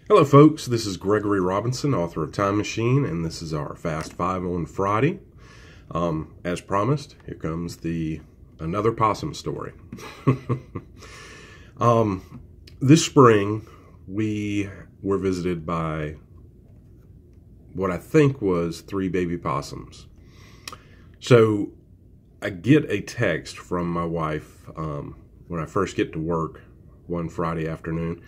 Hello folks, this is Gregory Robinson, author of Time Machine, and this is our Fast Five on Friday. As promised, here comes another possum story. This spring, we were visited by what I think was 3 baby possums. So I get a text from my wife when I first get to work one Friday afternoon.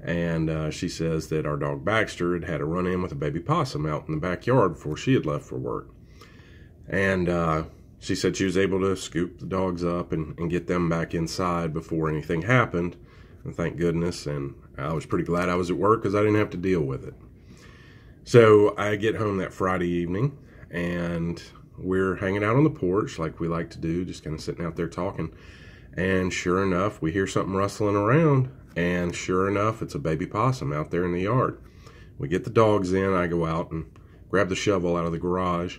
And she says that our dog Baxter had a run-in with a baby possum out in the backyard before she had left for work. And she said she was able to scoop the dogs up and get them back inside before anything happened. And thank goodness. And I was pretty glad I was at work because I didn't have to deal with it. So I get home that Friday evening and we're hanging out on the porch like we like to do, just kind of sitting out there talking. And sure enough, we hear something rustling around. And sure enough, it's a baby possum out there in the yard. We get the dogs in. I go out and grab the shovel out of the garage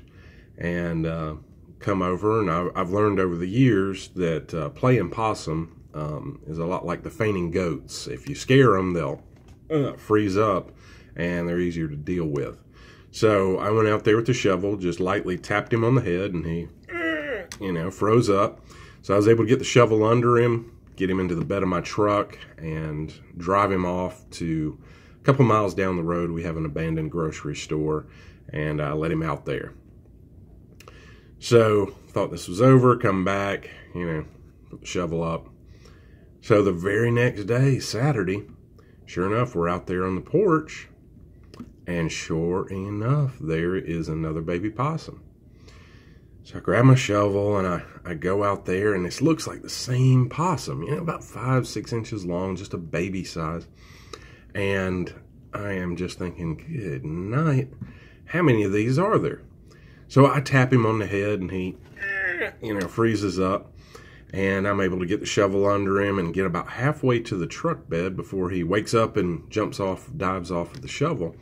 and come over. And I've learned over the years that playing possum is a lot like the fainting goats. If you scare them, they'll freeze up and they're easier to deal with. So I went out there with the shovel, just lightly tapped him on the head, and he, froze up. So I was able to get the shovel under him, get him into the bed of my truck, and drive him off to a couple miles down the road. We have an abandoned grocery store, and I let him out there. So thought this was over, come back, put the shovel up. So the very next day, Saturday, sure enough, we're out there on the porch, and sure enough, there is another baby possum. So I grab my shovel and I go out there, and this looks like the same possum, about 5-6 inches long, just a baby size. And I am just thinking, good night, how many of these are there? So I tap him on the head and he, freezes up, and I'm able to get the shovel under him and get about halfway to the truck bed before he wakes up and dives off of the shovel.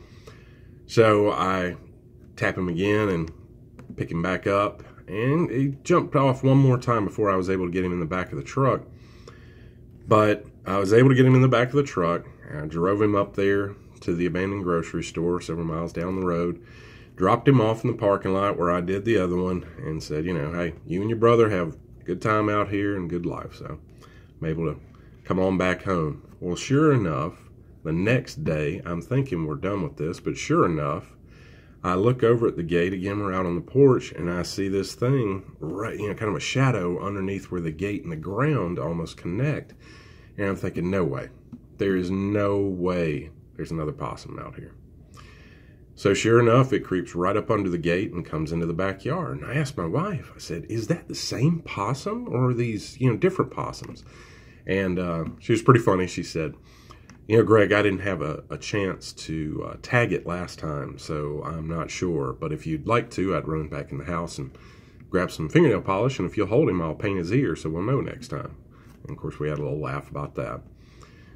So I tap him again and pick him back up. And he jumped off one more time before I was able to get him in the back of the truck. But I was able to get him in the back of the truck. I drove him up there to the abandoned grocery store several miles down the road. Dropped him off in the parking lot where I did the other one. And said, hey, you and your brother have a good time out here and good life. So I'm able to come on back home. Well, sure enough, the next day, I'm thinking we're done with this. But sure enough, I look over at the gate again. We're out on the porch, and I see this thing right, kind of a shadow underneath where the gate and the ground almost connect. And I'm thinking, no way. There is no way there's another possum out here. So sure enough, it creeps right up under the gate and comes into the backyard. And I asked my wife, I said, is that the same possum, or are these, different possums? And she was pretty funny. She said, Greg, I didn't have a chance to tag it last time, so I'm not sure. But if you'd like to, I'd run back in the house and grab some fingernail polish, and if you'll hold him, I'll paint his ear so we'll know next time. And, of course, we had a little laugh about that.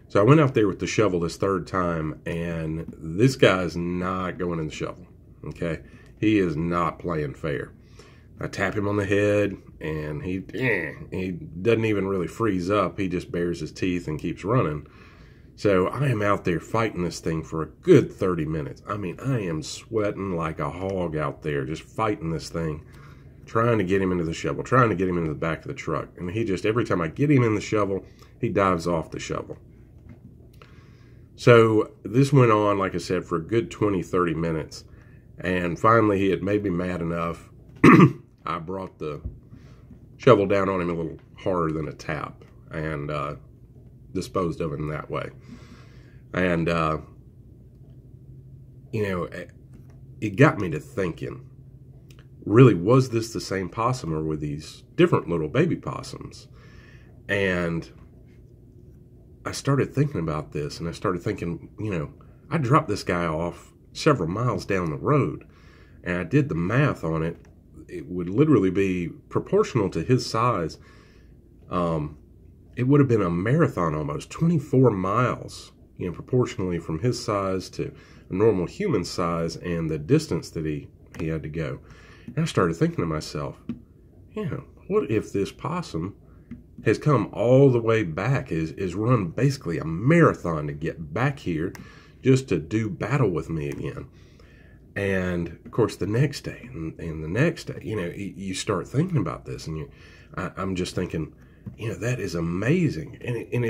So I went out there with the shovel this third time, and this guy's not going in the shovel, okay? He is not playing fair. I tap him on the head, and he doesn't even really freeze up. He just bares his teeth and keeps running. So I am out there fighting this thing for a good 30 minutes. I mean, I am sweating like a hog out there, just fighting this thing, trying to get him into the shovel, trying to get him into the back of the truck. And he just, every time I get him in the shovel, he dives off the shovel. So this went on, like I said, for a good 20-30 minutes. And finally, he had made me mad enough. I brought the shovel down on him a little harder than a tap, and disposed of him that way. And it got me to thinking, really, was this the same possum, or were these different little baby possums? And I started thinking about this, and I started thinking, I dropped this guy off several miles down the road, and I did the math on it. It would literally be proportional to his size. It would have been a marathon almost, 24 miles, proportionally from his size to a normal human size and the distance that he had to go. And I started thinking to myself, what if this possum has come all the way back, is run basically a marathon to get back here just to do battle with me again. And of course, the next day and the next day, you start thinking about this, and I'm just thinking, that is amazing. And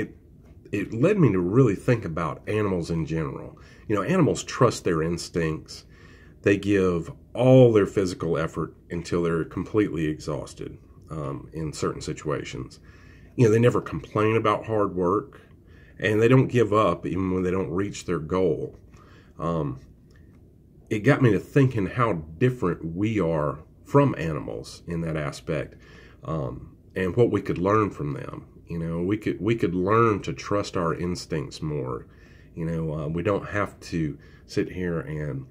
it led me to really think about animals in general. Animals trust their instincts. They give all their physical effort until they're completely exhausted in certain situations. They never complain about hard work, and they don't give up even when they don't reach their goal. It got me to thinking how different we are from animals in that aspect, and what we could learn from them. We could learn to trust our instincts more. We don't have to sit here and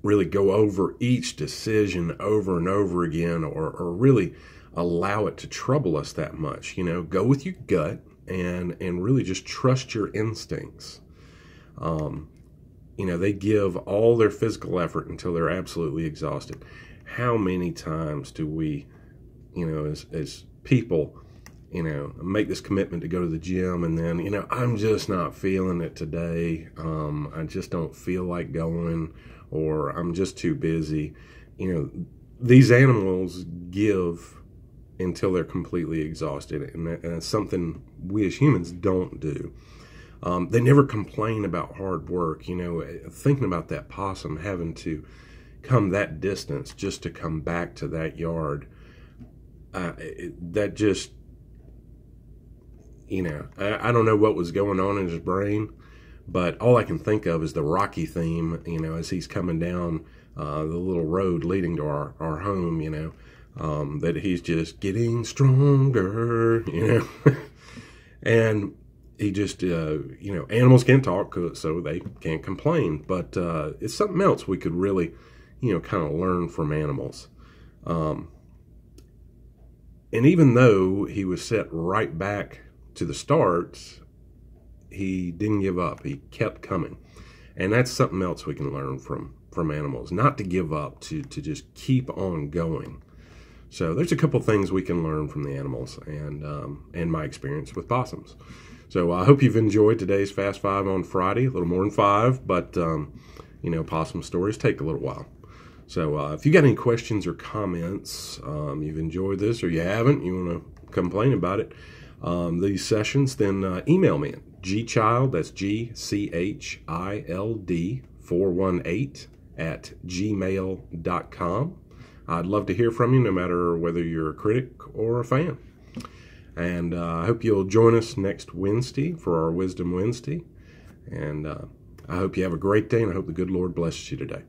really go over each decision over and over again, or really allow it to trouble us that much. Go with your gut and really just trust your instincts. They give all their physical effort until they're absolutely exhausted. How many times do we, as people, make this commitment to go to the gym, and then, I'm just not feeling it today. I just don't feel like going, or I'm just too busy. These animals give until they're completely exhausted, and that's something we as humans don't do. They never complain about hard work. Thinking about that possum having to come that distance just to come back to that yard, that just, I don't know what was going on in his brain, but all I can think of is the Rocky theme, as he's coming down the little road leading to our home, that he's just getting stronger, and he just, animals can't talk, so they can't complain, but it's something else we could really, kind of learn from animals. And even though he was set right back to the start, he didn't give up. He kept coming. And that's something else we can learn from animals, not to give up, to just keep on going. So there's a couple things we can learn from the animals, and my experience with possums. So I hope you've enjoyed today's Fast Five on Friday, a little more than 5, but possum stories take a little while. So if you got any questions or comments, you've enjoyed this or you haven't, you want to complain about it, these sessions, then email me at gchild, that's GCHILD 418 at gmail.com. I'd love to hear from you, no matter whether you're a critic or a fan. And I hope you'll join us next Wednesday for our Wisdom Wednesday. And I hope you have a great day, and I hope the good Lord blesses you today.